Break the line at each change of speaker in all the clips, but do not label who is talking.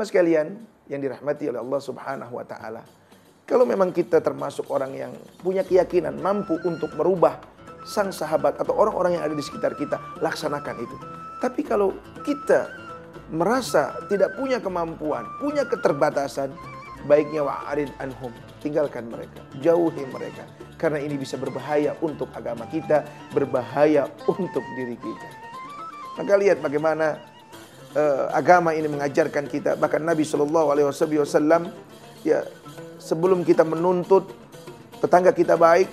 Jemaah sekalian yang dirahmati oleh Allah Subhanahu wa taala. Kalau memang kita termasuk orang yang punya keyakinan mampu untuk merubah sang sahabat atau orang-orang yang ada di sekitar kita, laksanakan itu. Tapi kalau kita merasa tidak punya kemampuan, punya keterbatasan, baiknya wa'arid anhum, tinggalkan mereka, jauhi mereka. Karena ini bisa berbahaya untuk agama kita, berbahaya untuk diri kita. Maka lihat bagaimana agama ini mengajarkan kita. Bahkan Nabi SAW, ya, sebelum kita menuntut tetangga kita baik,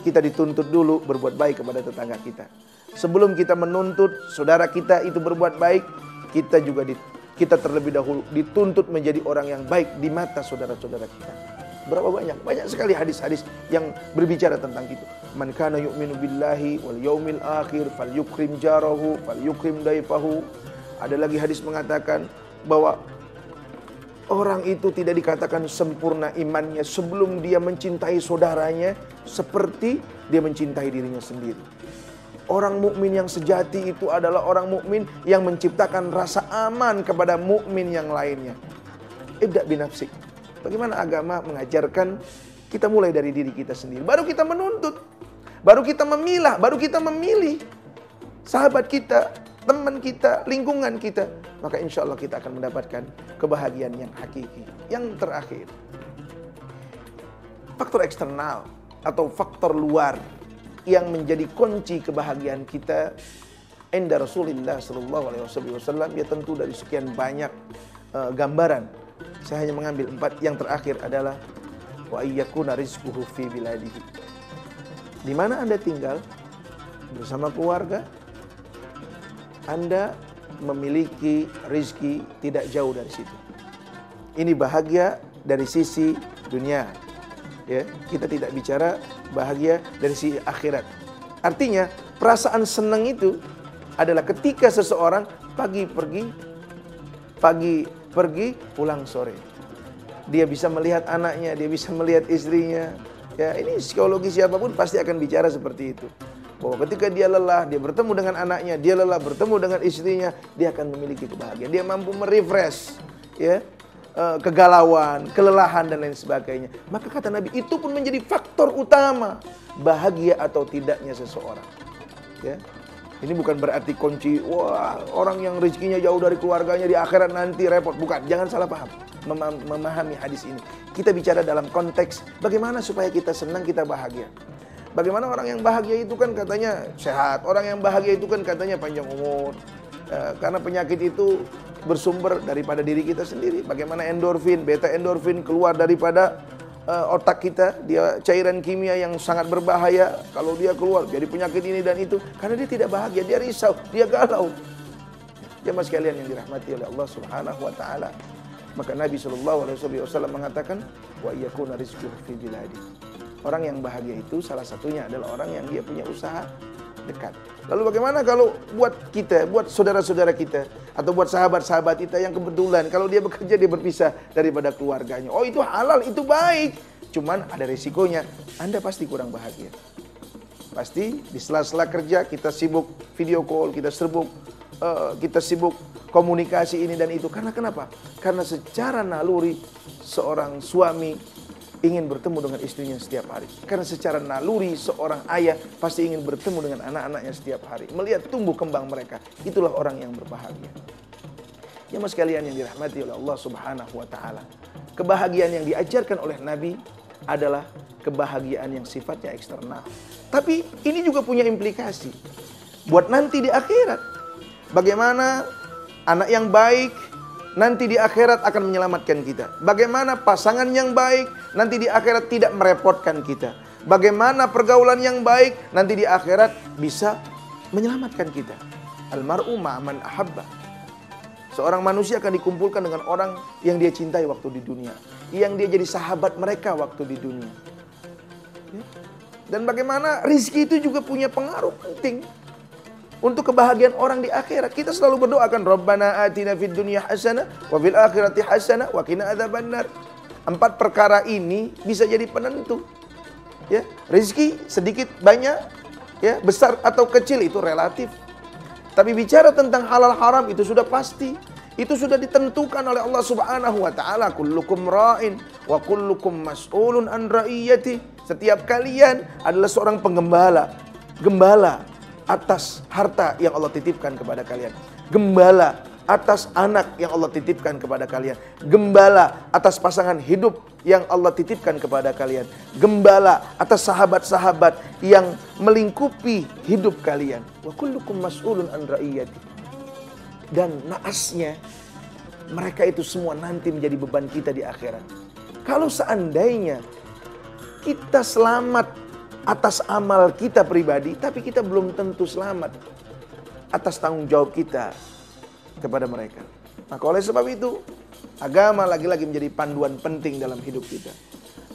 kita dituntut dulu berbuat baik kepada tetangga kita. Sebelum kita menuntut saudara kita itu berbuat baik, kita terlebih dahulu dituntut menjadi orang yang baik di mata saudara-saudara kita. Berapa banyak? Banyak sekali hadis-hadis yang berbicara tentang itu. Man kana yu'minu billahi wal yaumil akhir falyukrim jarahu falyukrim daifahu. Ada lagi hadis mengatakan bahwa orang itu tidak dikatakan sempurna imannya sebelum dia mencintai saudaranya seperti dia mencintai dirinya sendiri. Orang mukmin yang sejati itu adalah orang mukmin yang menciptakan rasa aman kepada mukmin yang lainnya. Ibda binafsik. Bagaimana agama mengajarkan kita mulai dari diri kita sendiri. Baru kita menuntut, baru kita memilah, baru kita memilih sahabat kita, teman kita, lingkungan kita. Maka insya Allah kita akan mendapatkan kebahagiaan yang hakiki. Yang terakhir, faktor eksternal atau faktor luar yang menjadi kunci kebahagiaan kita inda Rasulullah SAW, ya tentu dari sekian banyak gambaran. Saya hanya mengambil 4. Yang terakhir adalah wa ayyakuna rizquhu fi biladihi. Di mana Anda tinggal bersama keluarga, Anda memiliki rizki tidak jauh dari situ. Ini bahagia dari sisi dunia. Ya, kita tidak bicara bahagia dari sisi akhirat. Artinya, perasaan senang itu adalah ketika seseorang pagi pergi, pulang sore. Dia bisa melihat anaknya, dia bisa melihat istrinya. Ya, ini psikologi siapapun pasti akan bicara seperti itu. Bahwa ketika dia lelah, dia bertemu dengan anaknya, dia lelah bertemu dengan istrinya, dia akan memiliki kebahagiaan. Dia mampu merefresh, ya, kegalauan, kelelahan dan lain sebagainya. Maka kata Nabi, itu pun menjadi faktor utama bahagia atau tidaknya seseorang. Ya. Ini bukan berarti kunci, wah, orang yang rezekinya jauh dari keluarganya di akhirat nanti repot. Bukan, jangan salah paham. Memahami hadis ini. Kita bicara dalam konteks bagaimana supaya kita senang, kita bahagia. Bagaimana orang yang bahagia itu kan katanya sehat. Orang yang bahagia itu kan katanya panjang umur. Karena penyakit itu bersumber daripada diri kita sendiri. Bagaimana endorfin, beta endorfin keluar daripada otak kita, dia cairan kimia yang sangat berbahaya. Kalau dia keluar jadi penyakit ini dan itu, karena dia tidak bahagia, dia risau, dia galau. Jemaah sekalian yang dirahmati oleh Allah Subhanahu wa taala. Maka Nabi SAW mengatakan wa yakuna rizquhu fi biladi. Orang yang bahagia itu salah satunya adalah orang yang dia punya usaha dekat. Lalu bagaimana kalau buat kita, buat saudara-saudara kita atau buat sahabat-sahabat kita yang kebetulan kalau dia bekerja dia berpisah daripada keluarganya. Oh, itu halal, itu baik. Cuman ada resikonya, Anda pasti kurang bahagia. Pasti di sela-sela kerja kita sibuk video call, kita sibuk komunikasi ini dan itu. Karena kenapa? Karena secara naluri seorang suami ingin bertemu dengan istrinya setiap hari. Karena secara naluri seorang ayah pasti ingin bertemu dengan anak-anaknya setiap hari. Melihat tumbuh kembang mereka. Itulah orang yang berbahagia. Jemaah sekalian yang dirahmati oleh Allah Subhanahu wa taala. Kebahagiaan yang diajarkan oleh Nabi adalah kebahagiaan yang sifatnya eksternal. Tapi ini juga punya implikasi buat nanti di akhirat. Bagaimana anak yang baik nanti di akhirat akan menyelamatkan kita. Bagaimana pasangan yang baik nanti di akhirat tidak merepotkan kita. Bagaimana pergaulan yang baik nanti di akhirat bisa menyelamatkan kita. Almar'u ma'aman ahabba. Seorang manusia akan dikumpulkan dengan orang yang dia cintai waktu di dunia, yang dia jadi sahabat mereka waktu di dunia. Dan bagaimana rizki itu juga punya pengaruh penting untuk kebahagiaan orang di akhirat. Kita selalu berdoakan Rabbana atina fid dunya hasanah wa fil akhirati hasanah wa qina adzabannar. 4 perkara ini bisa jadi penentu. Ya, rezeki sedikit banyak, ya, besar atau kecil itu relatif. Tapi bicara tentang halal haram itu sudah pasti. Itu sudah ditentukan oleh Allah Subhanahu wa taala, kullukum ra'in wa kullukum mas'ulun an ra'iyati. Setiap kalian adalah seorang penggembala, gembala atas harta yang Allah titipkan kepada kalian. Gembala atas anak yang Allah titipkan kepada kalian. Gembala atas pasangan hidup yang Allah titipkan kepada kalian. Gembala atas sahabat-sahabat yang melingkupi hidup kalian. Wa kullukum mas'ulun an ra'iyati. Dan naasnya, mereka itu semua nanti menjadi beban kita di akhirat. Kalau seandainya kita selamat atas amal kita pribadi, tapi kita belum tentu selamat atas tanggung jawab kita kepada mereka. Maka oleh sebab itu, agama lagi-lagi menjadi panduan penting dalam hidup kita.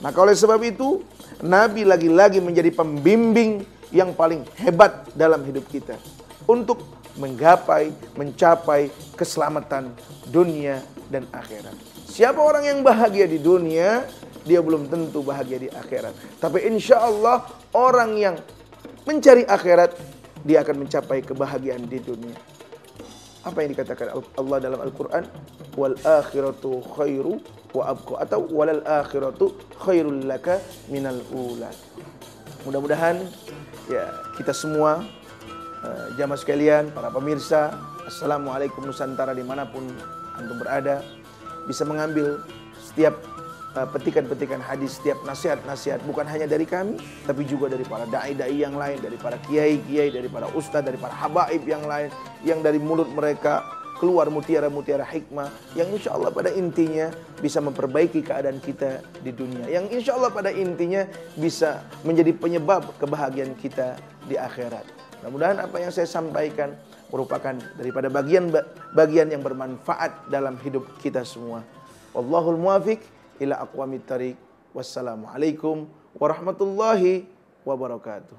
Maka oleh sebab itu, Nabi lagi-lagi menjadi pembimbing yang paling hebat dalam hidup kita. Untuk menggapai, mencapai keselamatan dunia dan akhirat. Siapa orang yang bahagia di dunia, dia belum tentu bahagia di akhirat. Tapi insya Allah orang yang mencari akhirat, dia akan mencapai kebahagiaan di dunia. Apa yang dikatakan Allah dalam Al-Quran? Wal akhiratu khairu wa abqa, atau walal akhiratu khairul laka minal ula. Mudah-mudahan ya kita semua, jamaah sekalian, para pemirsa, Assalamualaikum Nusantara dimanapun antum berada, bisa mengambil setiap petikan-petikan hadis, setiap nasihat-nasihat, bukan hanya dari kami, tapi juga dari para da'i-da'i yang lain, dari para kiai-kiai, dari para ustadz, dari para habaib yang lain, yang dari mulut mereka keluar mutiara-mutiara hikmah, yang insya Allah pada intinya bisa memperbaiki keadaan kita di dunia, yang insya Allah pada intinya bisa menjadi penyebab kebahagiaan kita di akhirat. Mudah-mudahan apa yang saya sampaikan merupakan daripada bagian yang bermanfaat dalam hidup kita semua. Wallahul muwafiq ila aqwamit thariq. Wassalamualaikum warahmatullahi wabarakatuh.